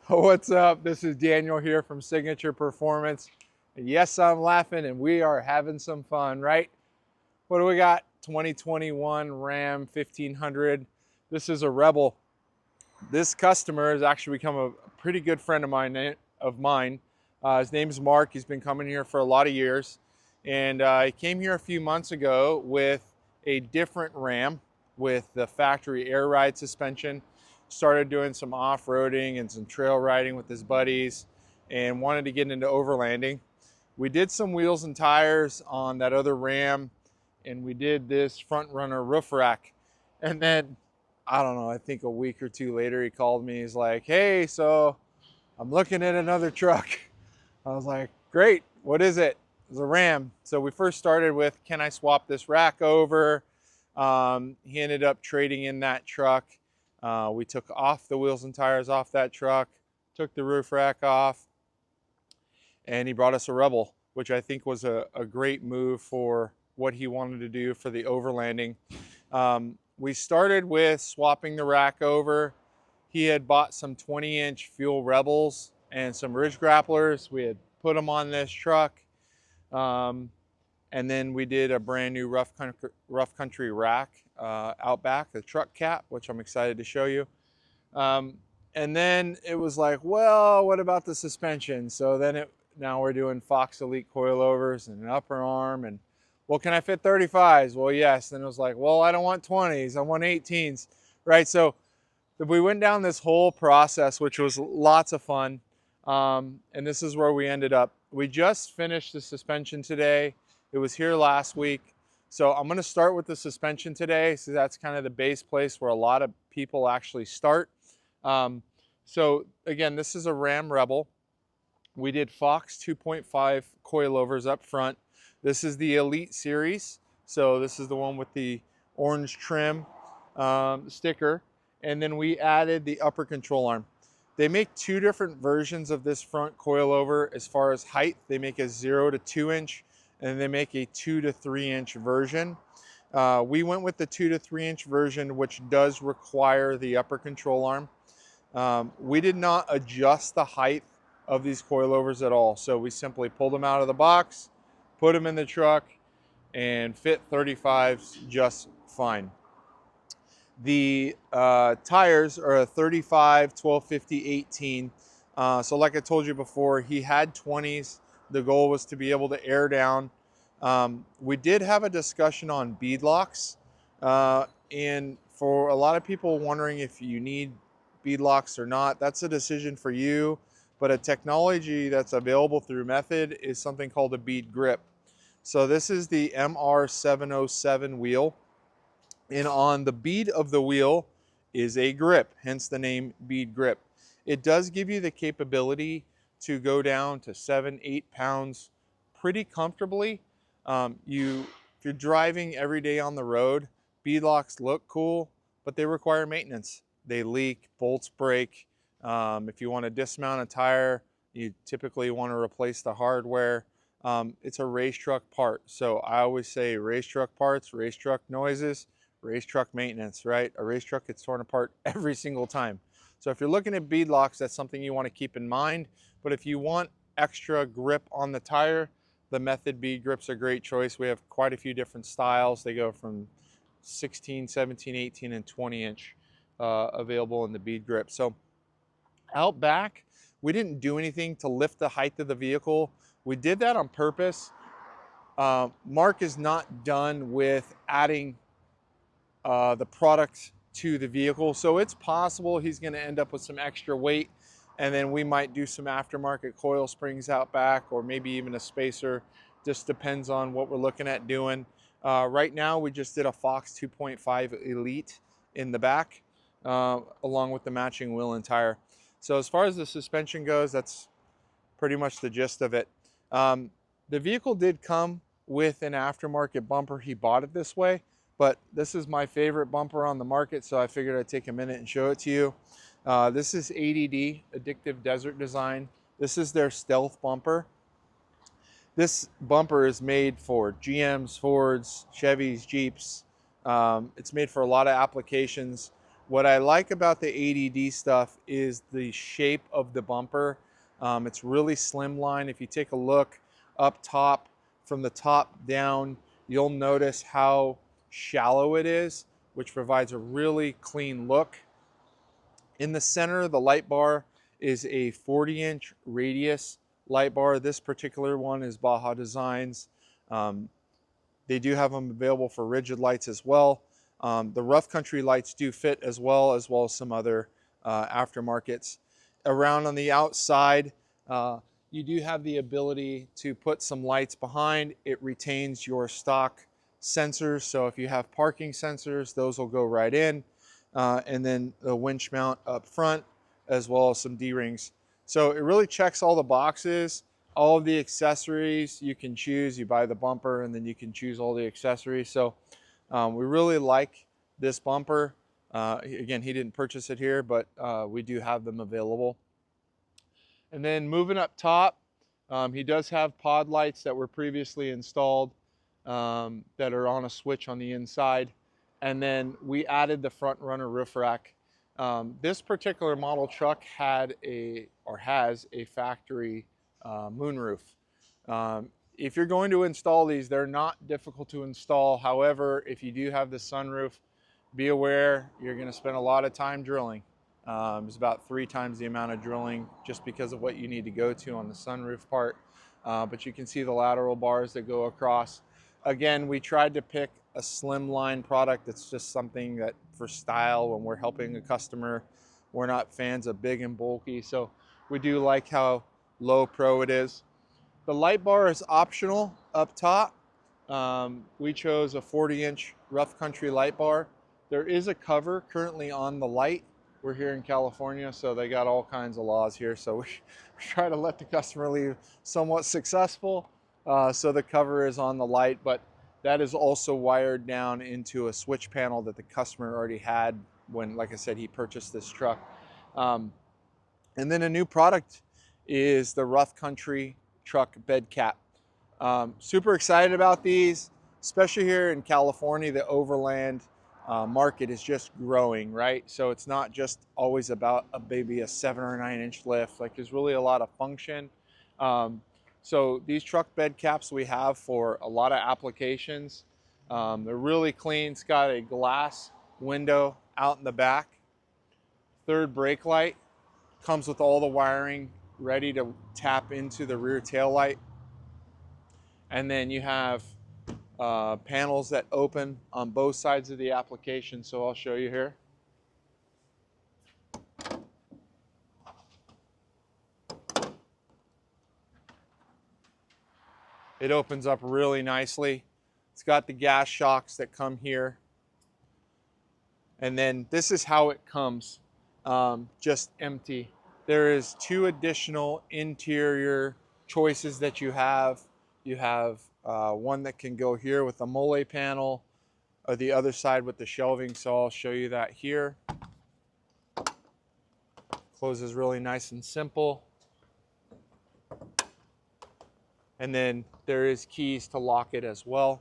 What's up? This is Daniel here from Signature Performance. Yes, I'm laughing and we are having some fun, right? What do we got? 2021 Ram 1500. This is a Rebel. This customer has actually become a pretty good friend of mine. His name's Mark. He's been coming here for a lot of years. And he came here a few months ago with a different Ram with the factory air ride suspension. Started doing some off-roading and some trail riding with his buddies and wanted to get into overlanding. We did some wheels and tires on that other Ram, and we did this front runner roof rack. And then, I don't know, I think a week or two later, he called me. He's like, hey, so I'm looking at another truck. I was like, great, what is it? It's a Ram. So we first started with, can I swap this rack over? He ended up trading in that truck. We took off the wheels and tires off that truck, took the roof rack off, and he brought us a Rebel, which I think was a great move for what he wanted to do for the overlanding. We started with swapping the rack over. He had bought some 20-inch Fuel Rebels and some Ridge Grapplers. We had put them on this truck. And then we did a brand new rough country rack out back, the truck cap, which I'm excited to show you. And then it was like, well, what about the suspension? So then now we're doing Fox Elite coilovers and an upper arm. And well, can I fit 35s? Well, yes. Then it was like, well, I don't want 20s. I want 18s, right? So we went down this whole process, which was lots of fun. And this is where we ended up. We just finished the suspension today. It was here last week. So I'm going to start with the suspension today. So that's kind of the base place where a lot of people actually start. So again, this is a Ram Rebel. We did Fox 2.5 coilovers up front. This is the Elite series. So this is the one with the orange trim sticker. And then we added the upper control arm. They make two different versions of this front coilover as far as height. They make a 0 to 2 inch, and they make a 2 to 3 inch version. We went with the 2 to 3 inch version, which does require the upper control arm. We did not adjust the height of these coilovers at all. So we simply pulled them out of the box, put them in the truck, and fit 35s just fine. The tires are a 35, 1250, 18. So like I told you before, he had 20s. The goal was to be able to air down. We did have a discussion on bead locks. And for a lot of people wondering if you need bead locks or not, that's a decision for you. But a technology that's available through Method is something called a bead grip. So this is the MR707 wheel. And on the bead of the wheel is a grip, hence the name bead grip. It does give you the capability to go down to 7-8 pounds pretty comfortably. If you're driving every day on the road, bead locks look cool, but they require maintenance. They leak, bolts break. If you want to dismount a tire, you typically want to replace the hardware. It's a race truck part. So I always say race truck parts, race truck noises, race truck maintenance, right? A race truck gets torn apart every single time. So if you're looking at bead locks, that's something you want to keep in mind. But if you want extra grip on the tire, the Method bead grip's a great choice. We have quite a few different styles. They go from 16, 17, 18, and 20 inch available in the bead grip. So out back, we didn't do anything to lift the height of the vehicle. We did that on purpose. Mark is not done with adding the product to the vehicle. So it's possible he's going to end up with some extra weight, and then we might do some aftermarket coil springs out back, or maybe even a spacer. Just depends on what we're looking at doing. Right now, we just did a Fox 2.5 Elite in the back, along with the matching wheel and tire. So as far as the suspension goes, that's pretty much the gist of it. The vehicle did come with an aftermarket bumper. He bought it this way. But this is my favorite bumper on the market, so I figured I'd take a minute and show it to you. This is ADD, Addictive Desert Design. This is their stealth bumper. This bumper is made for GMs, Fords, Chevys, Jeeps. It's made for a lot of applications. What I like about the ADD stuff is the shape of the bumper. It's really slimline. If you take a look up top, from the top down, you'll notice how shallow it is, which provides a really clean look. In the center, the light bar is a 40-inch radius light bar. This particular one is Baja Designs. They do have them available for rigid lights as well. The rough country lights do fit as well as some other aftermarkets. Around on the outside, you do have the ability to put some lights behind. It retains your stock sensors, so if you have parking sensors, those will go right in. And then the winch mount up front, as well as some D-rings. So it really checks all the boxes. All of the accessories you can choose. You buy the bumper and then you can choose all the accessories. So we really like this bumper. Again, he didn't purchase it here, but we do have them available. And then moving up top, he does have pod lights that were previously installed that are on a switch on the inside. And then we added the front runner roof rack. This particular model truck has a factory moonroof. If you're going to install these, they're not difficult to install. However, if you do have the sunroof, be aware you're going to spend a lot of time drilling. It's about 3 times the amount of drilling just because of what you need to go to on the sunroof part. But you can see the lateral bars that go across. Again, we tried to pick a slimline product. It's just something that for style when we're helping a customer. We're not fans of big and bulky, so we do like how low pro it is. The light bar is optional up top. We chose a 40-inch rough country light bar. There is a cover currently on the light. We're here in California, so they got all kinds of laws here. So we try to let the customer leave somewhat successful. So the cover is on the light, but that is also wired down into a switch panel that the customer already had when, like I said, he purchased this truck. And then a new product is the rough country truck bed cap. Super excited about these, especially here in California. The overland market is just growing, right? So it's not just always about maybe a 7 or 9 inch lift. Like, there's really a lot of function. So these truck bed caps we have for a lot of applications. They're really clean. It's got a glass window out in the back. Third brake light comes with all the wiring ready to tap into the rear tail light. And then you have panels that open on both sides of the application. So I'll show you here. It opens up really nicely. It's got the gas shocks that come here. And then this is how it comes, just empty. There is 2 additional interior choices that you have. You have one that can go here with the mole panel, or the other side with the shelving. So I'll show you that here. Closes really nice and simple. And then there is keys to lock it as well.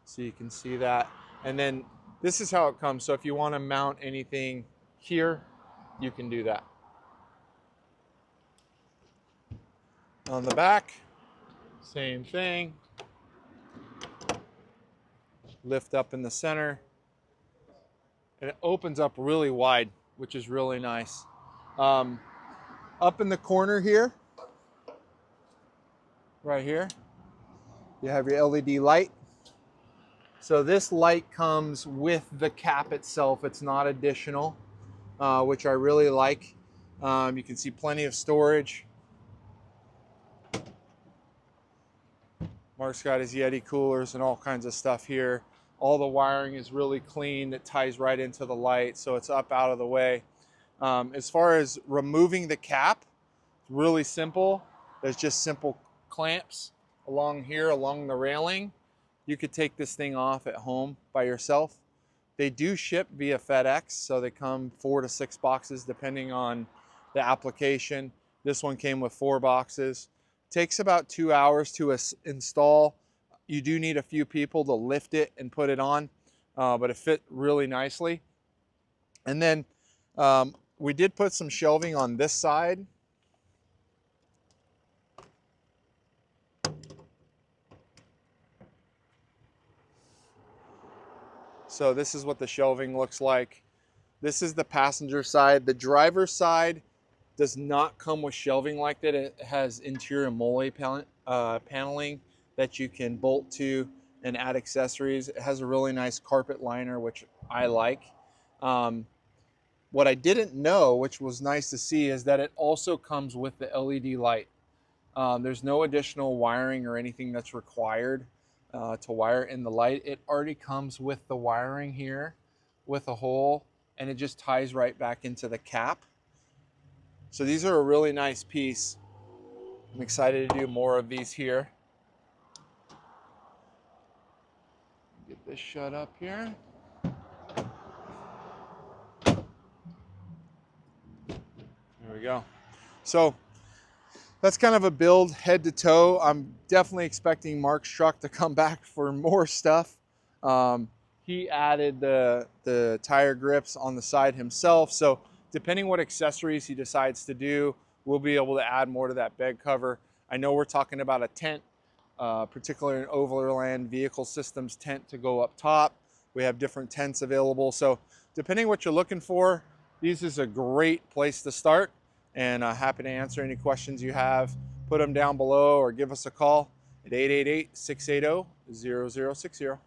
So you can see that. And then this is how it comes. So if you want to mount anything here, you can do that. On the back, same thing. Lift up in the center. And it opens up really wide, which is really nice. Up in the corner here, right here, you have your LED light. So this light comes with the cap itself. It's not additional, which I really like. You can see plenty of storage. Mark's got his Yeti coolers and all kinds of stuff here. All the wiring is really clean. It ties right into the light, so it's up out of the way. As far as removing the cap, it's really simple. There's just simple clamps along here, along the railing. You could take this thing off at home by yourself. They do ship via FedEx, so they come 4 to 6 boxes depending on the application. This one came with 4 boxes. Takes about 2 hours to install. You do need a few people to lift it and put it on, but it fit really nicely. And then we did put some shelving on this side. So this is what the shelving looks like. This is the passenger side. The driver's side does not come with shelving like that. It has interior mole paneling that you can bolt to and add accessories. It has a really nice carpet liner, which I like. What I didn't know, which was nice to see, is that it also comes with the LED light. There's no additional wiring or anything that's required to wire in the light. It already comes with the wiring here with a hole, and it just ties right back into the cap. So these are a really nice piece. I'm excited to do more of these here. Get this shut up here. There we go. So that's kind of a build head to toe. I'm definitely expecting Mark's truck to come back for more stuff. He added the tire grips on the side himself. So depending what accessories he decides to do, we'll be able to add more to that bed cover. I know we're talking about a tent, particularly an overland vehicle systems tent to go up top. We have different tents available. So depending what you're looking for, this is a great place to start. And happy to answer any questions you have. Put them down below or give us a call at 888-680-0060.